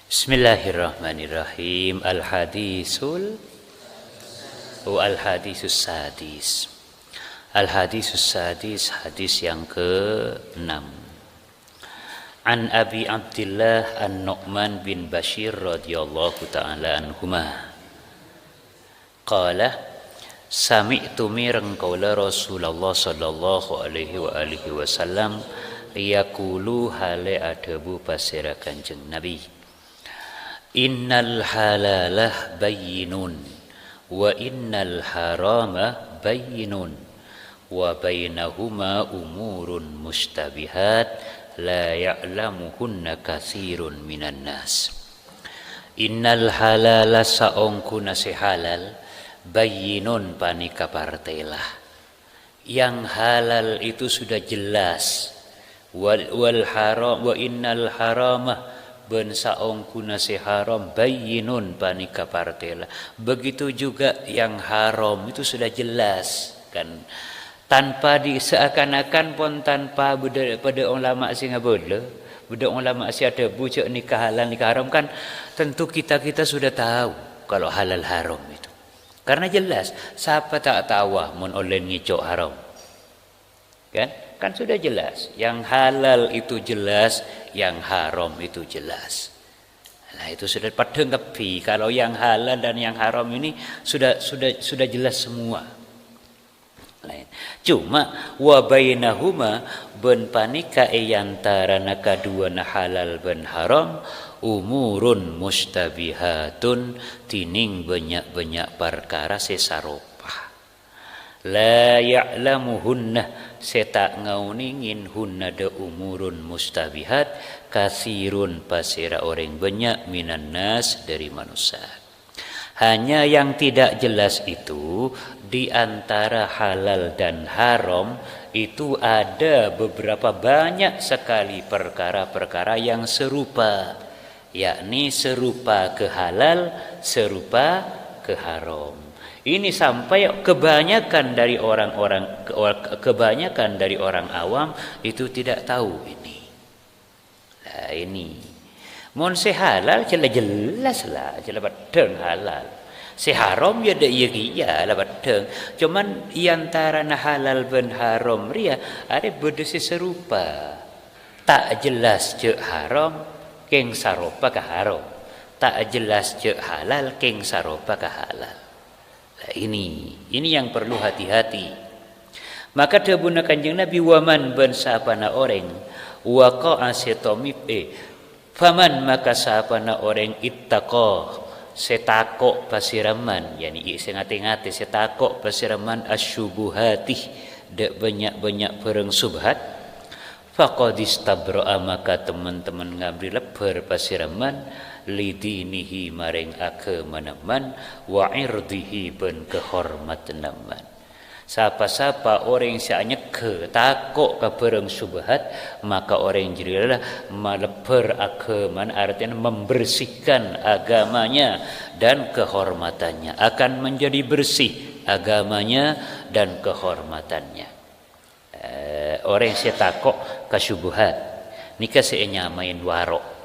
Bismillahirrahmanirrahim. Al-hadisus sadis. Al-hadisus sadis, hadis yang ke-6. An Abi Abdillah An-Nu'man bin Bashir radhiyallahu ta'ala anhuma. Qala sami'tu mirang qaula Rasulullah sallallahu alaihi wa alihi wasallam yaqulu hale adabu pasira Kanjeng Nabi. Innal halalah bayyinun wa innal harama bayyinun wa bainahuma umurun mustabihat la ya'lamuhunna katsirun minan nas. Innal halala saongkuna si halal bayyinun panika partelah. Yang halal itu sudah jelas. Wal haram wa innal harama ben saongkuna si haram bayyinun panika partela. Begitu juga yang haram itu sudah jelas kan, tanpa seakan-akan pun tanpa pada ulama sing boleh, pada ulama si ada bujuk nikah halal nikah haram kan, tentu kita sudah tahu kalau halal haram itu. Karena jelas, siapa tak tahu mun oleh ngicok haram. Kan sudah jelas, yang halal itu jelas, yang haram itu jelas. Nah, itu sudah padeng kepi. Kalau yang halal dan yang haram ini sudah jelas semua. Cuma wa bainahuma ben panika yantarana kaduana halal ben haram umurun mustabihatun tining banyak perkara sesarupa. La ya'lamuhunna seta ngauningin hunna de umurun mustabihat kasirun pasira orang banyak minan nas dari manusia. Hanya yang tidak jelas itu di antara halal dan haram itu ada beberapa banyak sekali perkara-perkara yang serupa, yakni serupa ke halal, serupa ke haram. Ini sampai kebanyakan dari orang awam itu tidak tahu ini. Nah ini, mon se halal jelas lah, jelas badeng halal. Se haram ya dak iya lah badeng. Cuman antara halal ben haram ria ada berdesi serupa. Tak jelas cek haram, keng saropa ke haram. Tak jelas cek halal, keng saropa ke halal. Ini yang perlu hati-hati. Maka dawuh Kanjeng Nabi waman ben sapana orang waqa'a setomip faman maka sapana orang ittaqa setako pasiraman, yani sing ngate-ngate setako pasiraman asyubuhati dek banyak pereng subhat faqad istabra'a maka teman-teman ngambil lebar pasiraman lidinihi maring agamaneman wa irdihi ben kehormataneman. Siapa-siapa orang yang nyeke takut ke perang subhat, maka orang jadilah melebar agaman, artinya membersihkan agamanya dan kehormatannya, akan menjadi bersih agamanya dan kehormatannya. Orang yang takut ke subhat nikah seenya main warok.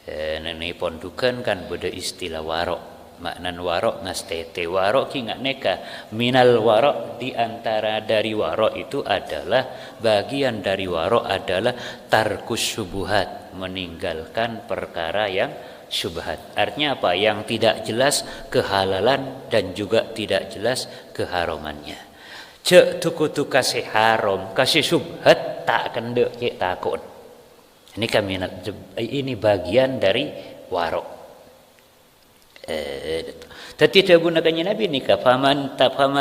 Nenek pondukan kan beda istilah warok. Maknan warok ngastete warok ki nggak neka minal warok, di antara dari warok itu adalah bagian dari warok adalah tarkus syubhat, meninggalkan perkara yang syubhat. Artinya apa? Yang tidak jelas kehalalan dan juga tidak jelas keharamannya. Cek tuku kasih haram kasih syubhat tak kendek cek takut. Ini kami ini bagian dari warok. Tetapi gunakannya Nabi nikah faman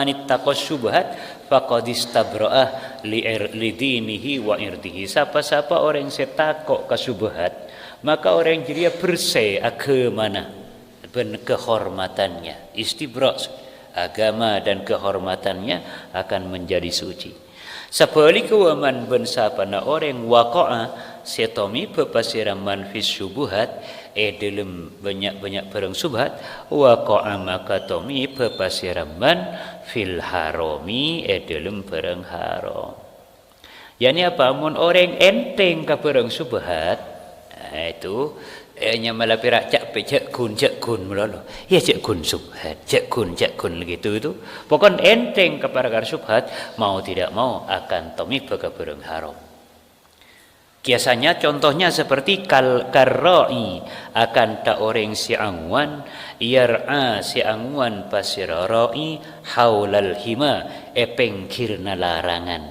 ittaqas syubhat faqad istabra'ah li dinihi wa irdihi. Siapa orang yang takut ke syubhat, maka orang jadi bersih agama dan kehormatannya. Istibra' agama dan kehormatannya akan menjadi suci. Sebaliknya waman ben sapana orang waqa'a setomi pepasiraman fis syubuhat dalam banyak perang subhat waqa'a maka tomi pepasiraman fil harami dalam perang haram. Yani apa? Mun orang enteng ke perang subhat, itu nya malah pirak cek kun melolo. Ya cek kun subhat, cek kun gitu itu. Pokoknya enteng kepada subhat, mau tidak mau akan tomik ke barang haram. Biasanya contohnya seperti karroi akan ta orang si angwan yar'a si angwan pasiraroi haulal hima pengkirna larangan.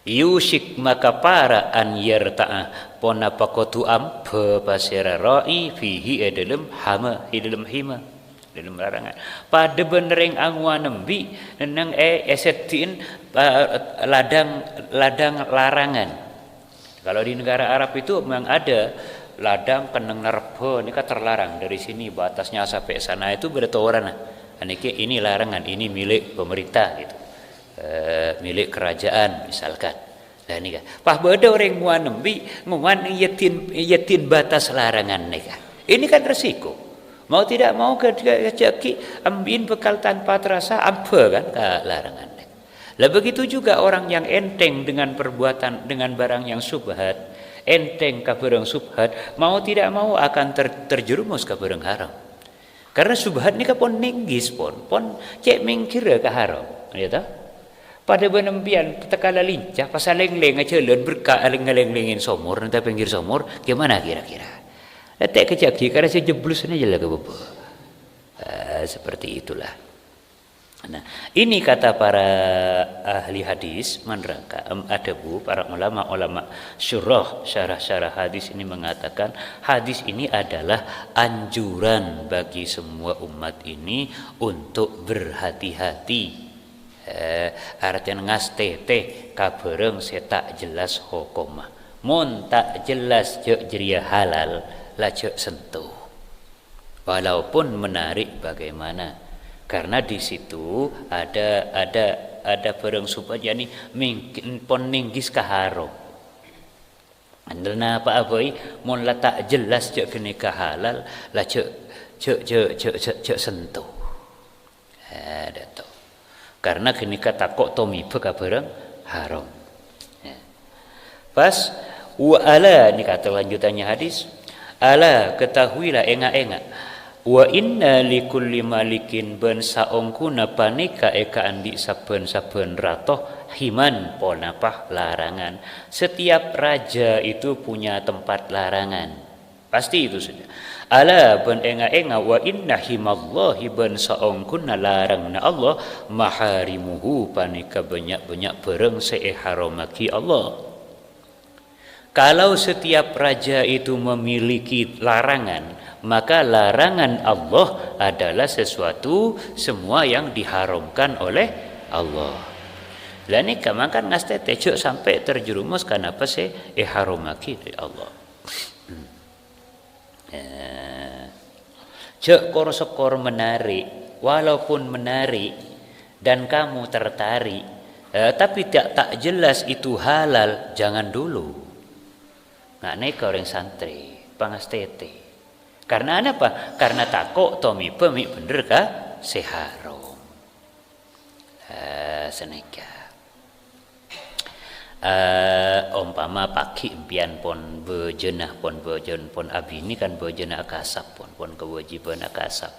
Yusik maka para an yarta'a pona pakotu ampe pasiraroi fihi dalam hama dalam hima dalam larangan. Pada benereng angwan nembi nenang esetin ladang larangan. Kalau di negara Arab itu memang ada ladang keneng nerbo, ini kan terlarang dari sini batasnya sampai sana itu bertoran. Ini larangan, ini milik pemerintah gitu, milik kerajaan misalkan. Nah ini kan, pas beda orang nguan nembi, nguan yetin batas larangan nih. Ini kan resiko. Mau tidak mau kejaki ambin bekal tanpa terasa apa kan ke larangan. Lah begitu juga orang yang enteng dengan perbuatan dengan barang yang subhat, enteng ke barang subhat, mau tidak mau akan terjerumus ke barang haram. Karena subhat ni pon ninggis pon cek mingkira ke haram, ya tahu? Pada benempian tekala lincah pasal leng-leng acelon berka leng-lengin somor nanti pinggir somor, gimana kira-kira? Letak kejaki karena sejeblusnya aja lah ke bawah. Seperti itulah. Nah, ini kata para ahli hadis menerangkan ada para ulama syarah hadis ini mengatakan hadis ini adalah anjuran bagi semua umat ini untuk berhati-hati. Artinya ngastete kabareng setak jelas hukumah. Mun tak jelas jek jeria halal lah jek sentuh. Walaupun menarik bagaimana. Karena di situ ada barang subhat yani pon ninggis ka haram. Andalna apa aboi mun la tak jelas cek kene ka halal la cek sentuh. Ada tu. Karena kene ka takok tomi ka barang haram. Pas wa ala ni kata lanjutannya hadis. Ala ketahuilah enga-enga wa inna likulli malikin ben saongkuna panika eka andi saben-saben ratoh himan ponapah larangan. Setiap raja itu punya tempat larangan. Pasti itu sudah. Ala ben enga-enga wa inna himallahi ben saongkuna larangna Allah maharimuhu panika banyak-banyak bareng seharamaki Allah. Kalau setiap raja itu memiliki larangan, maka larangan Allah adalah sesuatu semua yang diharamkan oleh Allah. Lah ni kan ngaste tecuk sampai terjerumus kenapa sih haramaki dari Allah. Cek kor menarik, walaupun menarik dan kamu tertarik, tapi tak jelas itu halal, jangan dulu. Nggak naik orang santri, pangastete. Karena apa? Karena takut tomi pemi bener kah seharom. Seneka. Umpama paki impian pon bejenah pon abi ini kan bejenah kasap pon kewajiban kasap.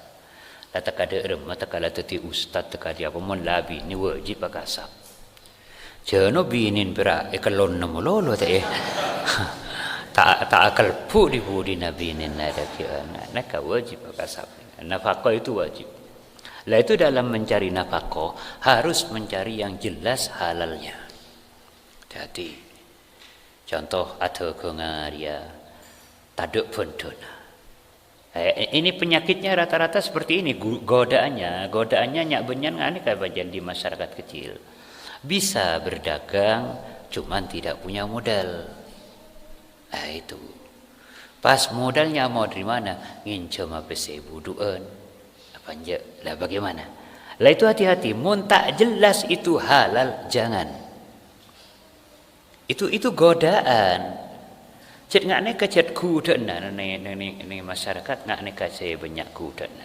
Lata kada remah takala teti ustad takadi apa mon labi ni wajib kasap. Jono binin pera ekalon namololo teh. Tak akal pu di nabi ini ada kiana nak wajib kasab. Nafkah itu wajib. Lah itu dalam mencari nafkah harus mencari yang jelas halalnya. Jadi contoh ada kengaria taduk bendona. Ini penyakitnya rata-rata seperti ini godaannya nyak benyan ngani kayak bagian di masyarakat kecil. Bisa berdagang cuman tidak punya modal. Nah itu pas modalnya mau dari mana ngincam apa sebuduan apa aja lah bagaimana lah itu hati-hati mun tak jelas itu halal jangan itu godaan cek ngak ne kecet kudan ne masyarakat ngak ne kace banyak kudan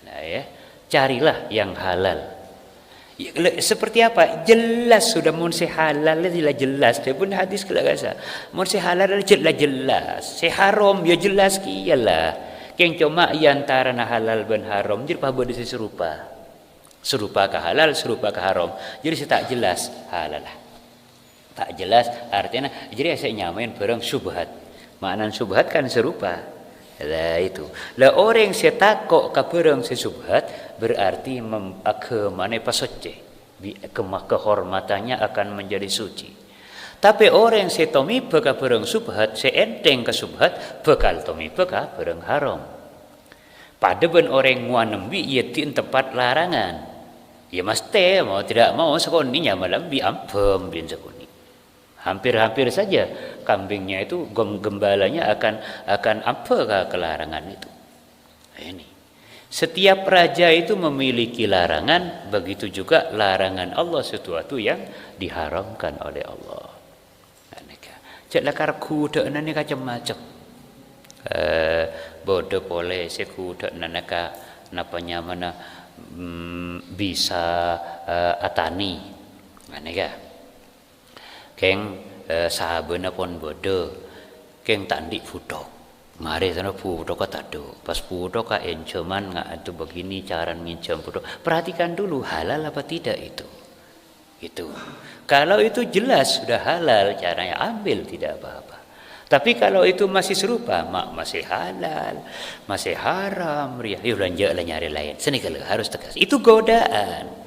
nah ya carilah yang halal Seperti apa? Jelas sudah mun se halal lah jelas. Dia pun hadis kala kasa. Mun se halal jelas. Se haram ya jelas kiyalah. Keng cuma antara na halal ben haram jadi apa benda serupa. Serupa ke halal, serupa ke haram. Jadi saya tak jelas halal lah. Tak jelas artinya jadi saya nyamain barang syubhat. Makna syubhat kan serupa. Lah itu. Lah orang yang takok ka barang sesubhat berarti agamane pasoce. Kehormatannya akan menjadi suci. Tapi orang yang tomi ka barang subhat, enteng ka subhat bakal tomi ka barang haram. Pada ben orang nguanembi ia tin tempat larangan. Ya mesti mau tidak mau sekoninya malam bi ampem bin sekoni. Hampir-hampir saja kambingnya itu gembalanya akan apa kelarangan itu. Ini setiap raja itu memiliki larangan, begitu juga larangan Allah sesuatu yang diharamkan oleh Allah. Cek lakar kuda nani macam-macam. Bodoh boleh sekuda nanaka napanya mana bisa atani. Aneka. Keng sahabana pon bodoh keng tandik futok mari sana futok ka tado pas futok ka enceman ngak itu begini cara ngincem futok perhatikan dulu halal apa tidak itu kalau itu jelas sudah halal caranya ambil tidak apa-apa tapi kalau itu masih serupa masih halal masih haram yuk lanjut lah nyari lain sini kalau harus tegas itu godaan.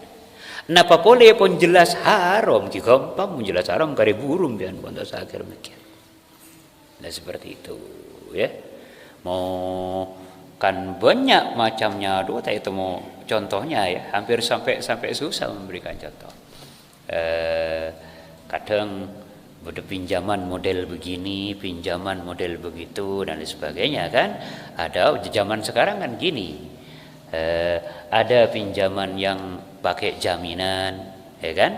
Napa boleh pun jelas haram ki gampang menjelas haram kare burung dan bontos akhir mikir. Nah seperti itu ya. Mau kan banyak macamnya dua tak itu mau contohnya ya hampir sampai susah memberikan contoh. Kadang ada pinjaman model begini, pinjaman model begitu dan sebagainya kan. Ada zaman sekarang kan gini. Ada pinjaman yang pakai jaminan, ya kan?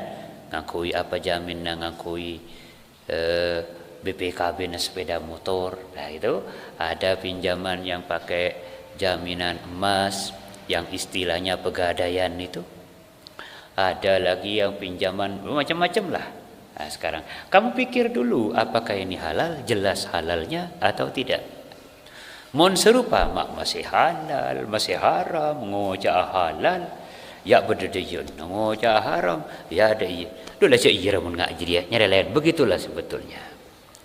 Ngakui apa jaminan, ngakui BPKB na sepeda motor. Nah itu ada pinjaman yang pakai jaminan emas, yang istilahnya pegadaian itu. Ada lagi yang pinjaman macam-macam lah. Nah, sekarang kamu pikir dulu apakah ini halal, jelas halalnya atau tidak? Mon serupa masih halal, masih haram, ngoja halal, ya berdedayun, ngoja haram, ya ada iya. Dulu lah iya mun ngak jadi nyari lain. Begitulah sebetulnya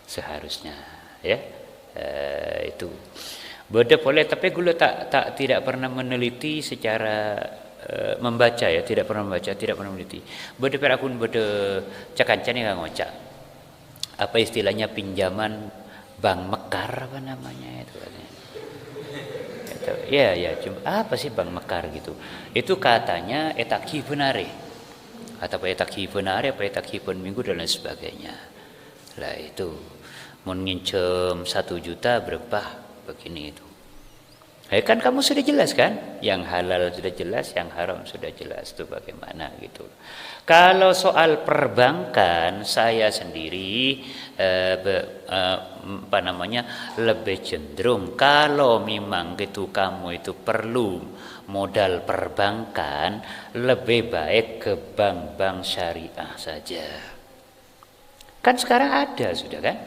seharusnya, ya itu. Beda boleh, tapi gula tidak pernah meneliti secara membaca ya, tidak pernah membaca, tidak pernah meneliti. Beda perakun beda cakancan yang ngocak. Apa istilahnya pinjaman bank mekar apa namanya itu? Ya, cuma apa sih bank mekar gitu? Itu katanya etaki benare. Atau etaki benare, apa etaki minggu dan lain sebagainya. Lah itu mun ngincem 1 juta berapa begini itu. Kan kamu sudah jelas kan? Yang halal sudah jelas, yang haram sudah jelas itu bagaimana gitu. Kalau soal perbankan saya sendiri lebih cenderung kalau memang gitu kamu itu perlu modal perbankan lebih baik ke bank-bank syariah saja. Kan sekarang ada sudah kan?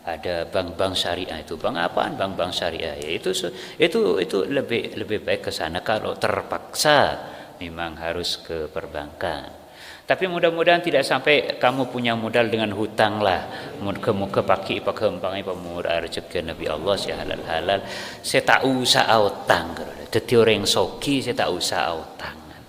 Ada bank-bank syariah itu bank apaan? Bank-bank syariah ya itu lebih baik ke sana kalau terpaksa memang harus ke perbankan. Tapi mudah-mudahan tidak sampai kamu punya modal dengan hutang lah. Muka pakai pakempangai pemurah rezeki Nabi Allah si halal. Saya tak usah utang. Jadi orang soki saya tak usah utang.